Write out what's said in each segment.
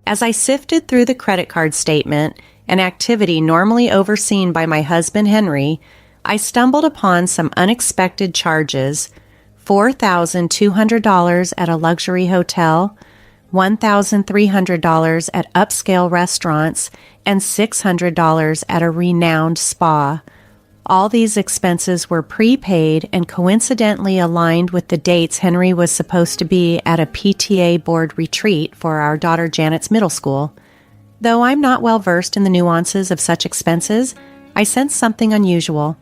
As I sifted through the credit card statement, an activity normally overseen by my husband Henry, I stumbled upon some unexpected charges: $4,200 at a luxury hotel, $1,300 at upscale restaurants, and $600 at a renowned spa. All these expenses were prepaid and coincidentally aligned with the dates Henry was supposed to be at a PTA board retreat for our daughter Janet's middle school. Though I'm not well versed in the nuances of such expenses, I sensed something unusual.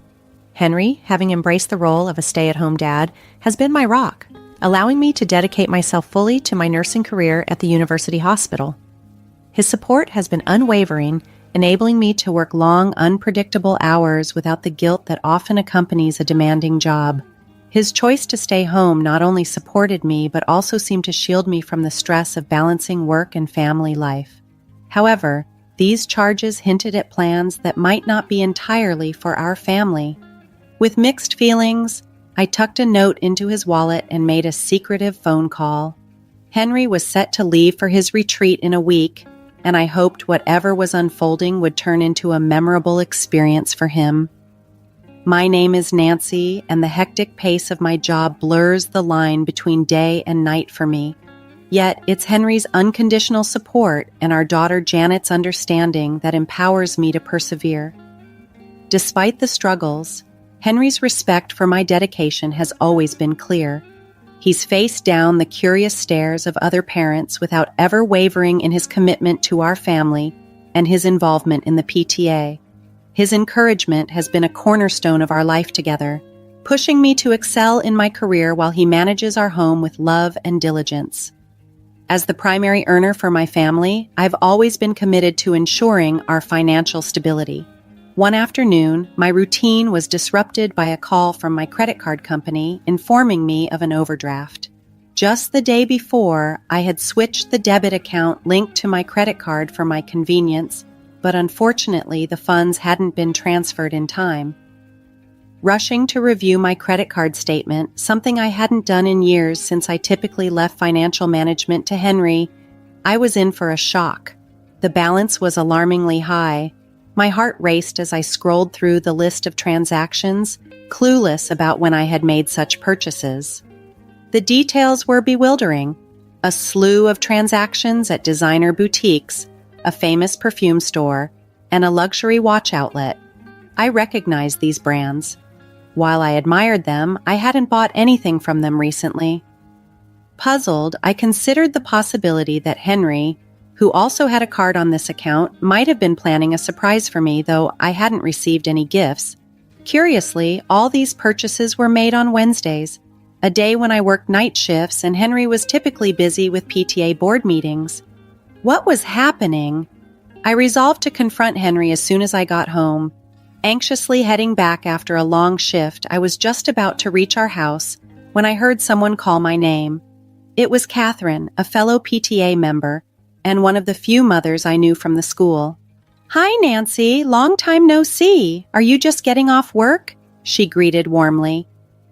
Henry, having embraced the role of a stay-at-home dad, has been my rock, allowing me to dedicate myself fully to my nursing career at the university hospital. His support has been unwavering, enabling me to work long, unpredictable hours without the guilt that often accompanies a demanding job. His choice to stay home not only supported me, but also seemed to shield me from the stress of balancing work and family life. However, these charges hinted at plans that might not be entirely for our family. With mixed feelings, I tucked a note into his wallet and made a secretive phone call. Henry was set to leave for his retreat in a week, and I hoped whatever was unfolding would turn into a memorable experience for him. My name is Nancy, and the hectic pace of my job blurs the line between day and night for me. Yet it's Henry's unconditional support and our daughter Janet's understanding that empowers me to persevere. Despite the struggles, Henry's respect for my dedication has always been clear. He's faced down the curious stares of other parents without ever wavering in his commitment to our family and his involvement in the PTA. His encouragement has been a cornerstone of our life together, pushing me to excel in my career while he manages our home with love and diligence. As the primary earner for my family, I've always been committed to ensuring our financial stability. One afternoon, my routine was disrupted by a call from my credit card company informing me of an overdraft. Just the day before, I had switched the debit account linked to my credit card for my convenience, but unfortunately the funds hadn't been transferred in time. Rushing to review my credit card statement, something I hadn't done in years since I typically left financial management to Henry, I was in for a shock. The balance was alarmingly high. My heart raced as I scrolled through the list of transactions, clueless about when I had made such purchases. The details were bewildering. A slew of transactions at designer boutiques, a famous perfume store, and a luxury watch outlet. I recognized these brands. While I admired them, I hadn't bought anything from them recently. Puzzled, I considered the possibility that Henry, who also had a card on this account, might have been planning a surprise for me, though I hadn't received any gifts. Curiously, all these purchases were made on Wednesdays, a day when I worked night shifts and Henry was typically busy with PTA board meetings. What was happening? I resolved to confront Henry as soon as I got home. Anxiously heading back after a long shift, I was just about to reach our house when I heard someone call my name. It was Catherine, a fellow PTA member, and one of the few mothers I knew from the school. "Hi, Nancy. Long time no see. Are you just getting off work?" she greeted warmly.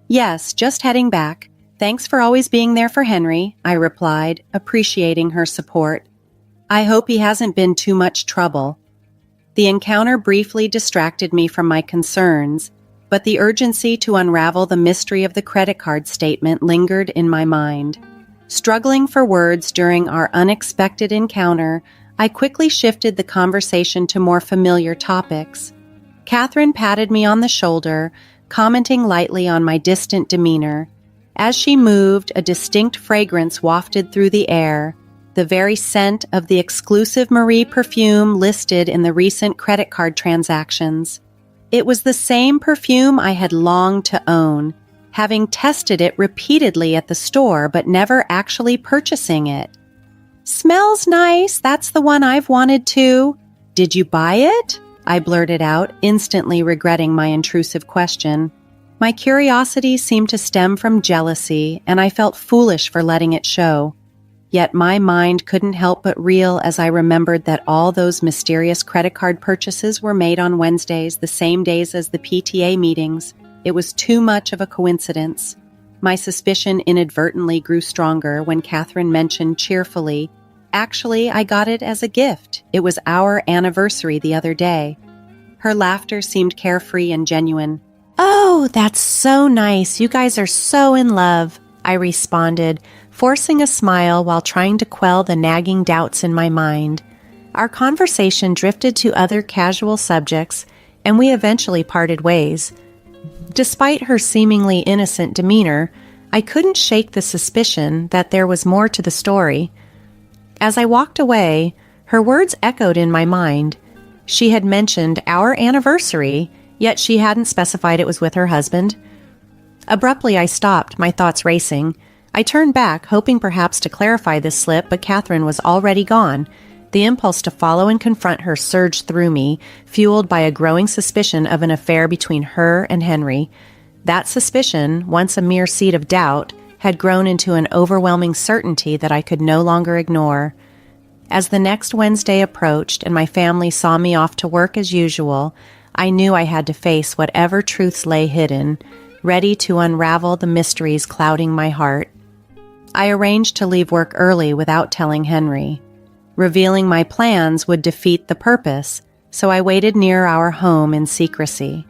"Yes, just heading back. Thanks for always being there for Henry," I replied, appreciating her support. "I hope he hasn't been too much trouble." The encounter briefly distracted me from my concerns, but the urgency to unravel the mystery of the credit card statement lingered in my mind. Struggling for words during our unexpected encounter, I quickly shifted the conversation to more familiar topics. Catherine patted me on the shoulder, commenting lightly on my distant demeanor. As she moved, a distinct fragrance wafted through the air, the very scent of the exclusive Marie perfume listed in the recent credit card transactions. It was the same perfume I had longed to own, having tested it repeatedly at the store but never actually purchasing it. "Smells nice, that's the one I've wanted too. Did you buy it?" I blurted out, instantly regretting my intrusive question. My curiosity seemed to stem from jealousy, and I felt foolish for letting it show. Yet my mind couldn't help but reel as I remembered that all those mysterious credit card purchases were made on Wednesdays, the same days as the PTA meetings. It was too much of a coincidence. My suspicion inadvertently grew stronger when Catherine mentioned cheerfully, Actually, I got it as a gift. It was our anniversary the other day. Her laughter seemed carefree and genuine. Oh, that's so nice. You guys are so in love, I responded, forcing a smile while trying to quell the nagging doubts in my mind. Our conversation drifted to other casual subjects, and we eventually parted ways. Despite her seemingly innocent demeanor, I couldn't shake the suspicion that there was more to the story. As I walked away, her words echoed in my mind. She had mentioned our anniversary, yet she hadn't specified it was with her husband. Abruptly, I stopped, my thoughts racing. I turned back, hoping perhaps to clarify this slip, but Catherine was already gone. The impulse to follow and confront her surged through me, fueled by a growing suspicion of an affair between her and Henry. That suspicion, once a mere seed of doubt, had grown into an overwhelming certainty that I could no longer ignore. As the next Wednesday approached and my family saw me off to work as usual, I knew I had to face whatever truths lay hidden, ready to unravel the mysteries clouding my heart. I arranged to leave work early without telling Henry. Revealing my plans would defeat the purpose, so I waited near our home in secrecy.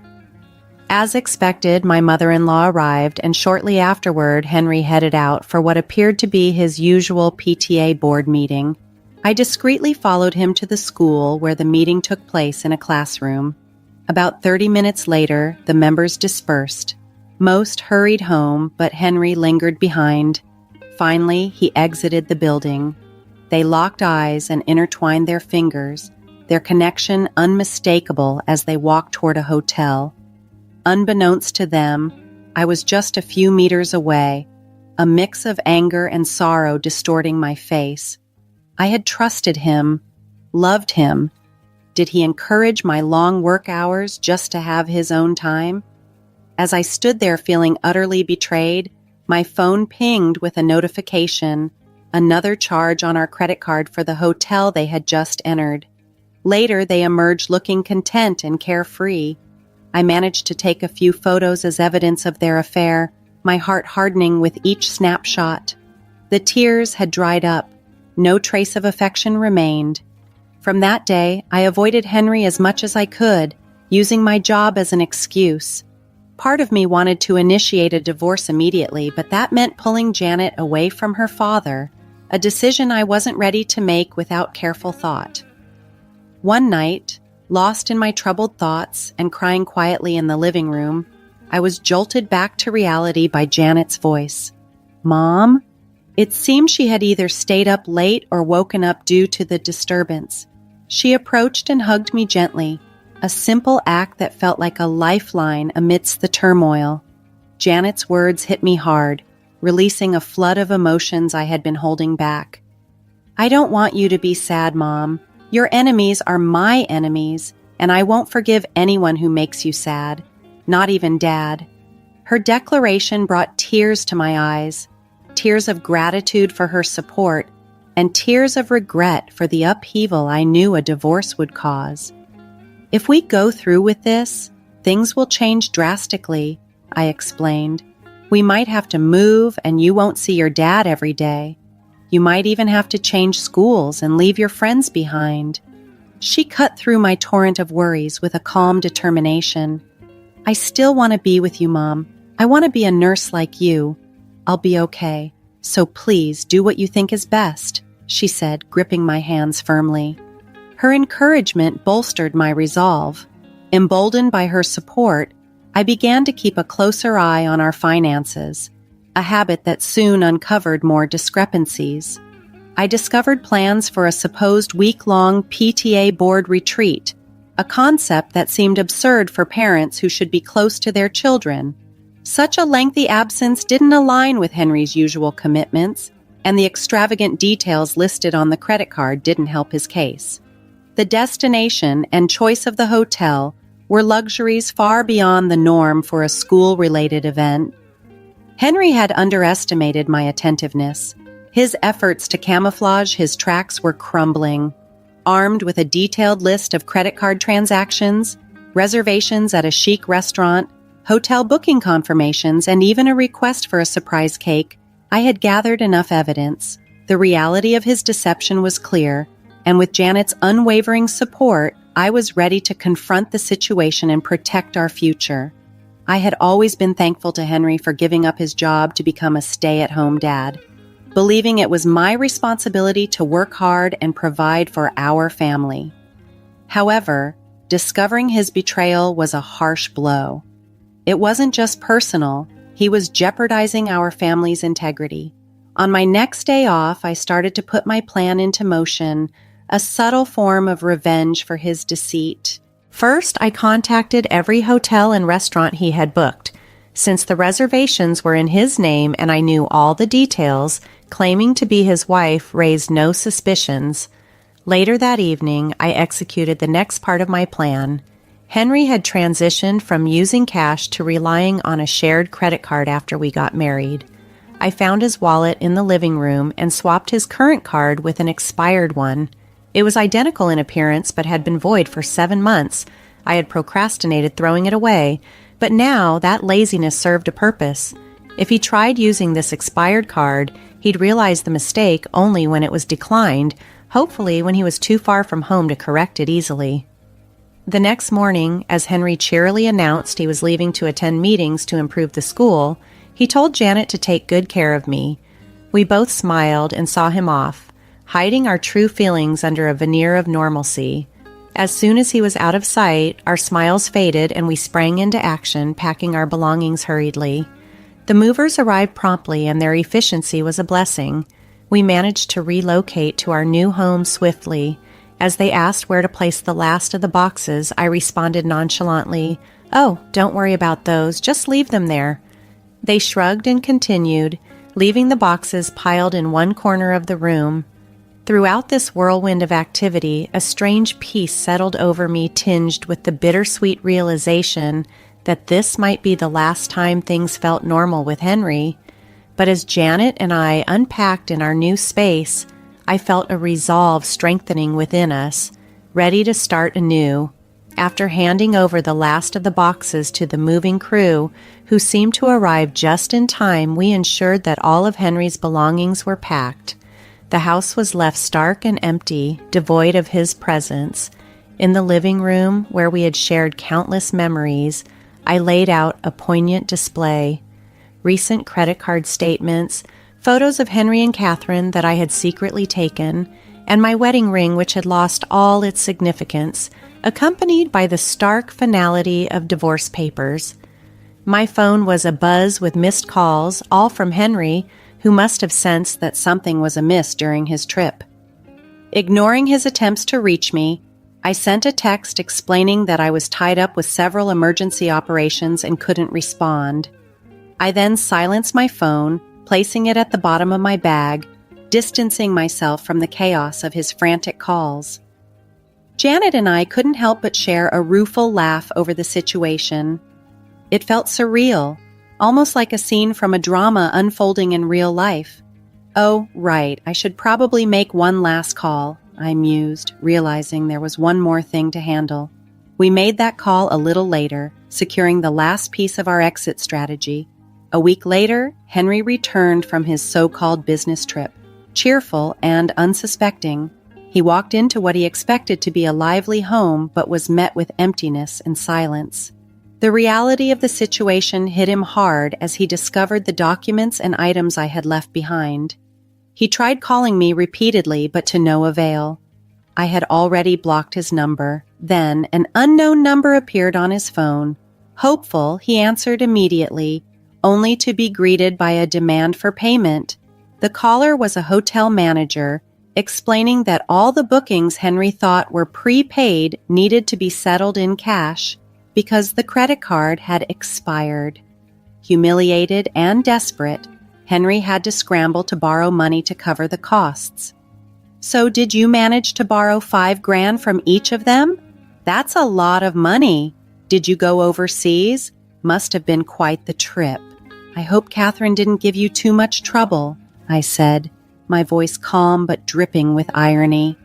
As expected, my mother-in-law arrived, and shortly afterward, Henry headed out for what appeared to be his usual PTA board meeting. I discreetly followed him to the school where the meeting took place in a classroom. About 30 minutes later, the members dispersed. Most hurried home, but Henry lingered behind. Finally, he exited the building. They locked eyes and intertwined their fingers, their connection unmistakable as they walked toward a hotel. Unbeknownst to them, I was just a few meters away, a mix of anger and sorrow distorting my face. I had trusted him, loved him. Did he encourage my long work hours just to have his own time? As I stood there feeling utterly betrayed, my phone pinged with a notification, another charge on our credit card for the hotel they had just entered. Later, they emerged looking content and carefree. I managed to take a few photos as evidence of their affair, my heart hardening with each snapshot. The tears had dried up. No trace of affection remained. From that day, I avoided Henry as much as I could, using my job as an excuse. Part of me wanted to initiate a divorce immediately, but that meant pulling Janet away from her father, a decision I wasn't ready to make without careful thought. One night, lost in my troubled thoughts and crying quietly in the living room, I was jolted back to reality by Janet's voice. "Mom?" It seemed she had either stayed up late or woken up due to the disturbance. She approached and hugged me gently, a simple act that felt like a lifeline amidst the turmoil. Janet's words hit me hard, releasing a flood of emotions I had been holding back. "I don't want you to be sad, Mom. Your enemies are my enemies, and I won't forgive anyone who makes you sad, not even Dad." Her declaration brought tears to my eyes, tears of gratitude for her support, and tears of regret for the upheaval I knew a divorce would cause. "If we go through with this, things will change drastically," I explained. "We might have to move, and you won't see your dad every day. You might even have to change schools and leave your friends behind." She cut through my torrent of worries with a calm determination. "I still want to be with you, Mom. I want to be a nurse like you. I'll be okay. So please do what you think is best," she said, gripping my hands firmly. Her encouragement bolstered my resolve. Emboldened by her support, I began to keep a closer eye on our finances, a habit that soon uncovered more discrepancies. I discovered plans for a supposed week-long PTA board retreat, a concept that seemed absurd for parents who should be close to their children. Such a lengthy absence didn't align with Henry's usual commitments, and the extravagant details listed on the credit card didn't help his case. The destination and choice of the hotel were luxuries far beyond the norm for a school-related event. Henry had underestimated my attentiveness. His efforts to camouflage his tracks were crumbling. Armed with a detailed list of credit card transactions, reservations at a chic restaurant, hotel booking confirmations, and even a request for a surprise cake, I had gathered enough evidence. The reality of his deception was clear, and with Janet's unwavering support, I was ready to confront the situation and protect our future. I had always been thankful to Henry for giving up his job to become a stay-at-home dad, believing it was my responsibility to work hard and provide for our family. However, discovering his betrayal was a harsh blow. It wasn't just personal, he was jeopardizing our family's integrity. On my next day off, I started to put my plan into motion, a subtle form of revenge for his deceit. First, I contacted every hotel and restaurant he had booked. Since the reservations were in his name and I knew all the details, claiming to be his wife raised no suspicions. Later that evening, I executed the next part of my plan. Henry had transitioned from using cash to relying on a shared credit card after we got married. I found his wallet in the living room and swapped his current card with an expired one. It was identical in appearance but had been void for 7 months. I had procrastinated throwing it away, but now that laziness served a purpose. If he tried using this expired card, he'd realize the mistake only when it was declined, hopefully when he was too far from home to correct it easily. The next morning, as Henry cheerily announced he was leaving to attend meetings to improve the school, he told Janet to take good care of me. We both smiled and saw him off, hiding our true feelings under a veneer of normalcy. As soon as he was out of sight, our smiles faded and we sprang into action, packing our belongings hurriedly. The movers arrived promptly and their efficiency was a blessing. We managed to relocate to our new home swiftly. As they asked where to place the last of the boxes, I responded nonchalantly, "Oh, don't worry about those, just leave them there." They shrugged and continued, leaving the boxes piled in one corner of the room. Throughout this whirlwind of activity, a strange peace settled over me, tinged with the bittersweet realization that this might be the last time things felt normal with Henry. But as Janet and I unpacked in our new space, I felt a resolve strengthening within us, ready to start anew. After handing over the last of the boxes to the moving crew, who seemed to arrive just in time, we ensured that all of Henry's belongings were packed. The house was left stark and empty, devoid of his presence. In the living room, where we had shared countless memories, I laid out a poignant display. Recent credit card statements, photos of Henry and Catherine that I had secretly taken, and my wedding ring which had lost all its significance, accompanied by the stark finality of divorce papers. My phone was abuzz with missed calls, all from Henry, who must have sensed that something was amiss during his trip. Ignoring his attempts to reach me, I sent a text explaining that I was tied up with several emergency operations and couldn't respond. I then silenced my phone, placing it at the bottom of my bag, distancing myself from the chaos of his frantic calls. Janet and I couldn't help but share a rueful laugh over the situation. It felt surreal, almost like a scene from a drama unfolding in real life. "Oh, right, I should probably make one last call," I mused, realizing there was one more thing to handle. We made that call a little later, securing the last piece of our exit strategy. A week later, Henry returned from his so-called business trip. Cheerful and unsuspecting, he walked into what he expected to be a lively home but was met with emptiness and silence. The reality of the situation hit him hard as he discovered the documents and items I had left behind. He tried calling me repeatedly, but to no avail. I had already blocked his number. Then an unknown number appeared on his phone. Hopeful, he answered immediately, only to be greeted by a demand for payment. The caller was a hotel manager, explaining that all the bookings Henry thought were prepaid needed to be settled in cash because the credit card had expired. Humiliated and desperate, Henry had to scramble to borrow money to cover the costs. "So did you manage to borrow $5,000 from each of them? That's a lot of money. Did you go overseas? Must have been quite the trip. I hope Catherine didn't give you too much trouble," I said, my voice calm but dripping with irony.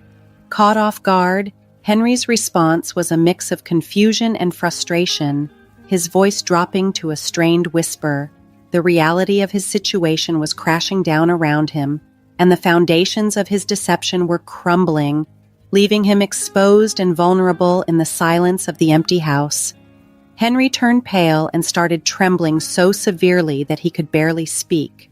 Caught off guard, Henry's response was a mix of confusion and frustration, his voice dropping to a strained whisper. The reality of his situation was crashing down around him, and the foundations of his deception were crumbling, leaving him exposed and vulnerable in the silence of the empty house. Henry turned pale and started trembling so severely that he could barely speak.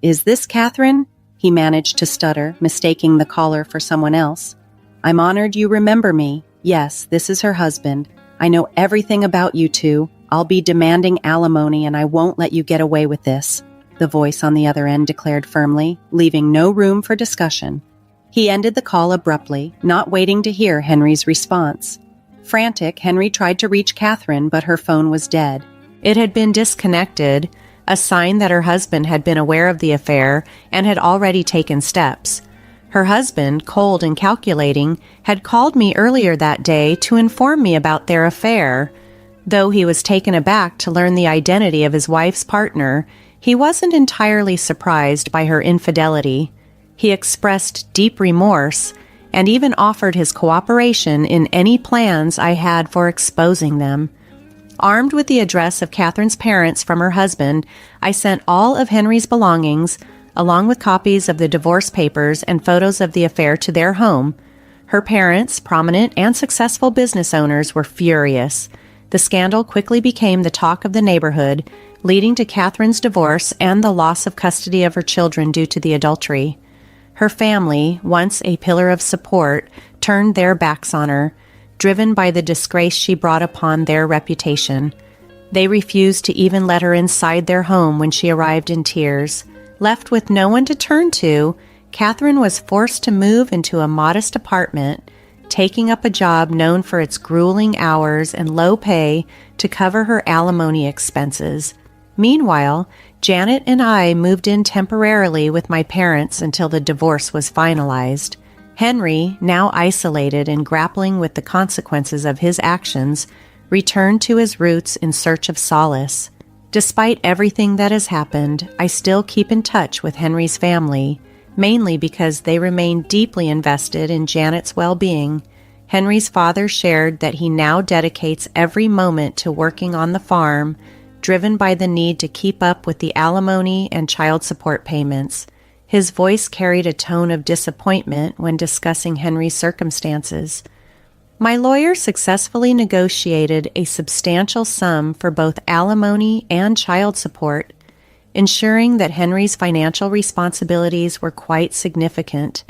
Is this Catherine?" he managed to stutter, mistaking the caller for someone else. "I'm honored you remember me. Yes, this is her husband. I know everything about you two. I'll be demanding alimony and I won't let you get away with this," the voice on the other end declared firmly, leaving no room for discussion. He ended the call abruptly, not waiting to hear Henry's response. Frantic, Henry tried to reach Catherine, but her phone was dead. It had been disconnected, a sign that her husband had been aware of the affair and had already taken steps. Her husband, cold and calculating, had called me earlier that day to inform me about their affair. Though he was taken aback to learn the identity of his wife's partner, he wasn't entirely surprised by her infidelity. He expressed deep remorse and even offered his cooperation in any plans I had for exposing them. Armed with the address of Catherine's parents from her husband, I sent all of Henry's belongings, along with copies of the divorce papers and photos of the affair, to their home. Her parents, prominent and successful business owners, were furious. The scandal quickly became the talk of the neighborhood, leading to Catherine's divorce and the loss of custody of her children due to the adultery. Her family, once a pillar of support, turned their backs on her, driven by the disgrace she brought upon their reputation. They refused to even let her inside their home when she arrived in tears. Left with no one to turn to, Catherine was forced to move into a modest apartment, taking up a job known for its grueling hours and low pay to cover her alimony expenses. Meanwhile, Janet and I moved in temporarily with my parents until the divorce was finalized. Henry, now isolated and grappling with the consequences of his actions, returned to his roots in search of solace. Despite everything that has happened, I still keep in touch with Henry's family, mainly because they remain deeply invested in Janet's well-being. Henry's father shared that he now dedicates every moment to working on the farm, driven by the need to keep up with the alimony and child support payments. His voice carried a tone of disappointment when discussing Henry's circumstances. My lawyer successfully negotiated a substantial sum for both alimony and child support, ensuring that Henry's financial responsibilities were quite significant.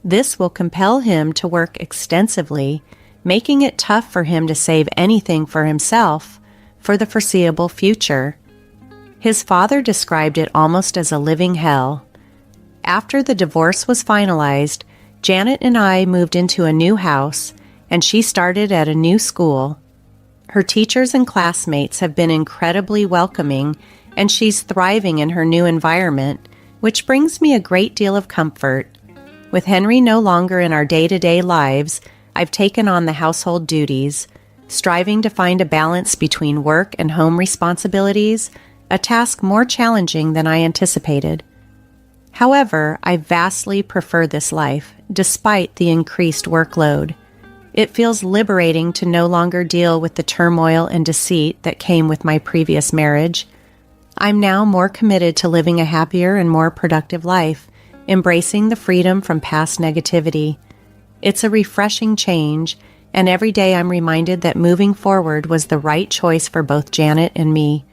This will compel him to work extensively, making it tough for him to save anything for himself for the foreseeable future. His father described it almost as a living hell. After the divorce was finalized, Janet and I moved into a new house, and she started at a new school. Her teachers and classmates have been incredibly welcoming, and she's thriving in her new environment, which brings me a great deal of comfort. With Henry no longer in our day-to-day lives, I've taken on the household duties, striving to find a balance between work and home responsibilities, a task more challenging than I anticipated. However, I vastly prefer this life, despite the increased workload. It feels liberating to no longer deal with the turmoil and deceit that came with my previous marriage. I'm now more committed to living a happier and more productive life, embracing the freedom from past negativity. It's a refreshing change, and every day I'm reminded that moving forward was the right choice for both Janet and me.